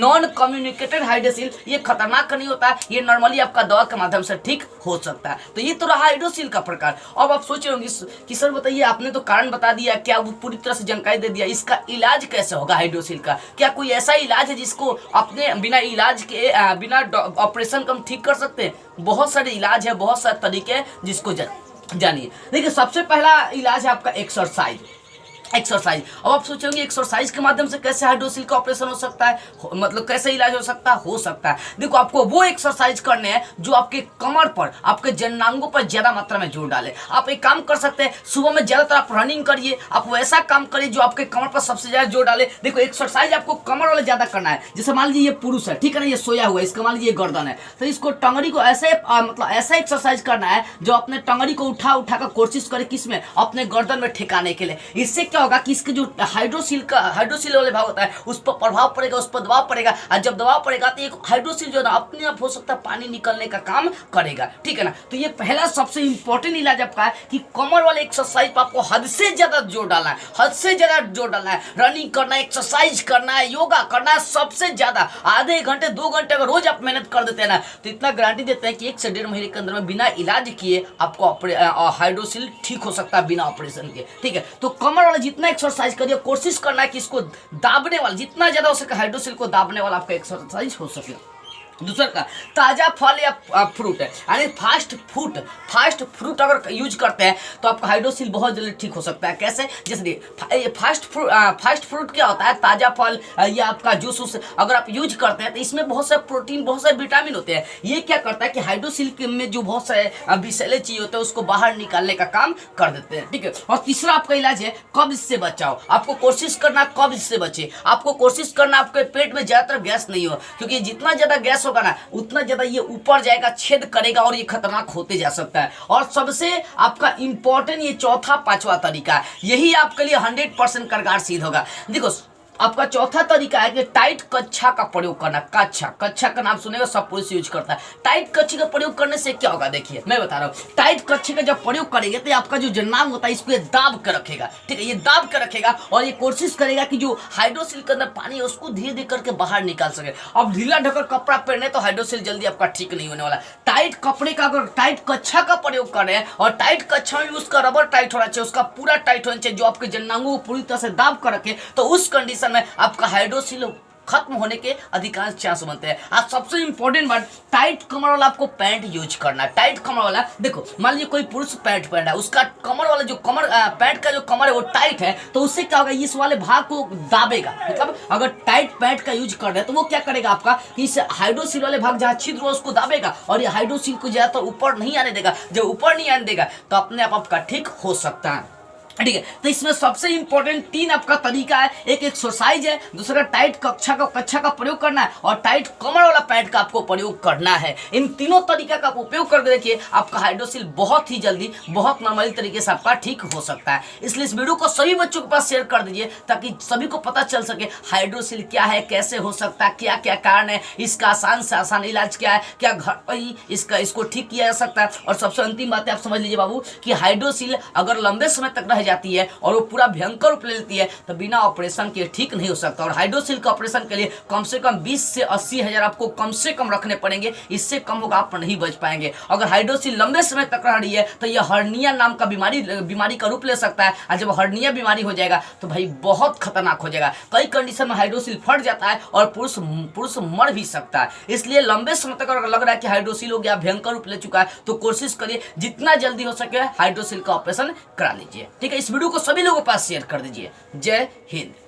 Non communicated hydroxyl ये खतरनाक नहीं होता है, ये नॉर्मली आपका दवा के माध्यम से ठीक हो सकता है। तो ये तो रहा हाइड्रोसिल का प्रकार। अब आप सोच रहे होंगे कि सर बताइए आपने तो कारण बता दिया, क्या वो पूरी तरह से जानकारी दे दिया, इसका इलाज कैसे होगा हाइड्रोसिल का? क्या कोई ऐसा इलाज है जिसको अपने बिना इलाज के बिना ऑपरेशन का हम ठीक कर सकते हैं? बहुत सारे इलाज है, बहुत सारे तरीके हैं जिसको जानिए। देखिए सबसे पहला इलाज है आपका एक्सरसाइज। अब आप सोचेंगे एक्सरसाइज के माध्यम से कैसे हाइड्रोसिल का ऑपरेशन हो सकता है, मतलब कैसे इलाज हो सकता है। देखो आपको वो एक्सरसाइज करने हैं जो आपके कमर पर, आपके जननांगों पर ज्यादा मात्रा में जोर डाले। आप एक काम कर सकते हैं, सुबह में ज्यादातर आप रनिंग करिए, आप वैसा काम करिए जो आपके कमर पर सबसे ज्यादा जोर डाले। देखो एक्सरसाइज आपको कमर वाले ज्यादा करना है। जैसे मान लीजिए ये पुरुष है, ठीक है ना, ये सोया हुआ है, इसका मान लीजिए गर्दन है, तो इसको टंगड़ी को ऐसे मतलब ऐसा एक्सरसाइज करना है जो अपने टंगड़ी को उठा कर कोशिश करे किसमें, अपने गर्दन में ठिकाने के लिए। इससे क्या होगा कि इसके जो हाइड्रोसिल वाले भाग होता है उस पर प्रभाव पड़ेगा, उस पर दबाव पड़ेगा, और जब दबाव पड़ेगा तो एक हाइड्रोसिल जो है ना अपने आप हो सकता है पानी निकलने का काम करेगा, ठीक है ना। तो ये पहला सबसे इंपॉर्टेंट इलाज आपका है कि कमर वाले एक्सरसाइज पर आपको हद से ज्यादा जोर डालना है, हद से ज्यादा जोर डालना है। रनिंग करना है, एक्सरसाइज करना है, योगा करना है, सबसे ज्यादा आधे घंटे 2 घंटे अगर रोज आप मेहनत कर देते हैं ना, तो इतना गारंटी देते हैं कि 1 से 1.5 महीने के अंदर में बिना इलाज किए आपको हाइड्रोसिल ठीक हो सकता है बिना ऑपरेशन के, ठीक है। तो कमर वाला जितना एक्सरसाइज करिए, कोशिश करना है कि इसको दाबने वाला जितना ज्यादा हो सके हाइड्रोसिल को दाबने वाला आपका एक्सरसाइज हो सके। दूसरा का ताजा फल या फ्रूट है, यानी फास्ट फ्रूट अगर यूज करते हैं तो आपका हाइड्रोसिल बहुत जल्दी ठीक हो सकता है। कैसे? जैसे फास्ट फ्रूट क्या होता है, ताजा फल या आपका जूस अगर आप यूज करते हैं तो इसमें बहुत सारे प्रोटीन, बहुत सारे विटामिन होते हैं। ये क्या करता है कि हाइड्रोसिल में जो बहुत सारे विषैले चीज होते हैं उसको बाहर निकालने का काम कर देते हैं, ठीक है। और तीसरा आपका इलाज है कब्ज से बचाओ। आपको कोशिश करना कब्ज से बचे, आपको कोशिश करना आपके पेट में ज्यादातर गैस नहीं हो, क्योंकि जितना ज्यादा गैस होगा ना उतना ज्यादा ये ऊपर जाएगा, छेद करेगा और ये खतरनाक होते जा सकता है। और सबसे आपका इंपॉर्टेंट ये चौथा 5वां तरीका है, यही आपके लिए 100% कारगर सिद्ध होगा। देखो आपका चौथा तरीका है कि टाइट कच्छा का प्रयोग करना। कच्छा का नाम सुनेगा, सब पुरुष यूज करता है। टाइट कच्छे का प्रयोग करने से क्या होगा, देखिए मैं बता रहा हूँ। टाइट कच्छे का जब प्रयोग करेंगे तो आपका जो जननांग होता है इसको ये दाब कर रखेगा, ठीक है, ये दाब कर रखेगा और ये कोशिश करेगा कि जो हाइड्रोसिल के अंदर पानी है उसको धीरे धीरे करके बाहर निकाल सके। अब ढीला ढकर कपड़ा पहने तो हाइड्रोसिल जल्दी आपका ठीक नहीं होने वाला। टाइट कपड़े का अगर टाइट कच्छा का प्रयोग कर रहे हैं और टाइट कच्छा में उसका रबर टाइट होना चाहिए, उसका पूरा टाइट होना चाहिए जो आपके जननांगों को पूरी तरह से दाब कर रखे, तो उस कंडीशन में आपका हाइड्रोसिल खत्म होने के अधिकांश चांस बनते हैं। आज सबसे इंपॉर्टेंट बात, टाइट कमर वाला आपको पैंट यूज करना है। टाइट कमर वाला, देखो मान लीजिए कोई पुरुष पैंट पहन रहा है, उसका कमर वाला जो कमर पैंट का जो कमर है वो टाइट है, तो उससे क्या होगा, इस वाले भाग को दाबेगा। मतलब अगर टाइट पैंट का यूज कर रहे हैं तो वो क्या करेगा आपका, इस हाइड्रोसिल वाले भाग जहाँ छिद्र हो उसको दाबेगा और ये हाइड्रोसिल को ज्यादातर ऊपर नहीं आने देगा। जब ऊपर नहीं आने देगा तो अपने आप आपका ठीक हो सकता है, ठीक है। तो इसमें सबसे इंपॉर्टेंट 3 आपका तरीका है, एक एक्सरसाइज है, दूसरा टाइट कच्छा का प्रयोग करना है और टाइट कमर वाला पैंट का आपको प्रयोग करना है। इन तीनों तरीका का आप उपयोग करके देखिए, आपका हाइड्रोसिल बहुत ही जल्दी, बहुत नॉर्मली तरीके से आपका ठीक हो सकता है। इसलिए इस वीडियो को सभी बच्चों के पास शेयर कर दीजिए ताकि सभी को पता चल सके हाइड्रोसिल क्या है, कैसे हो सकता है, क्या क्या कारण है, इसका आसान से आसान इलाज क्या है, क्या घर पर ही इसको ठीक किया जा सकता है। और सबसे अंतिम बात है, आप समझ लीजिए बाबू कि हाइड्रोसिल अगर लंबे समय तक रह जाती है और वो पूरा भयंकर रूप ले लेती है तो बिना ऑपरेशन के ठीक नहीं हो सकता। और हाइड्रोसिल का ऑपरेशन के लिए कम से कम 20 से 80 हजार आपको कम से कम रखने पड़ेंगे, इससे कम होगा आप नहीं बच पाएंगे। अगर हाइड्रोसिल लंबे समय तक रह रही है तो यह हर्निया नाम का बीमारी का रूप ले सकता है, और जब हर्निया बीमारी हो जाएगा तो भाई बहुत खतरनाक हो जाएगा। कई कंडीशन में हाइड्रोसिल फट जाता है और पुरुष मर भी सकता है। इसलिए लंबे समय तक अगर लग रहा है कि हाइड्रोसिल हो गया, भयंकर रूप ले चुका है, तो कोशिश करिए जितना जल्दी हो सके हाइड्रोसिल का ऑपरेशन करा लीजिए, ठीक है। इस वीडियो को सभी लोगों के पास शेयर कर दीजिए। जय हिंद।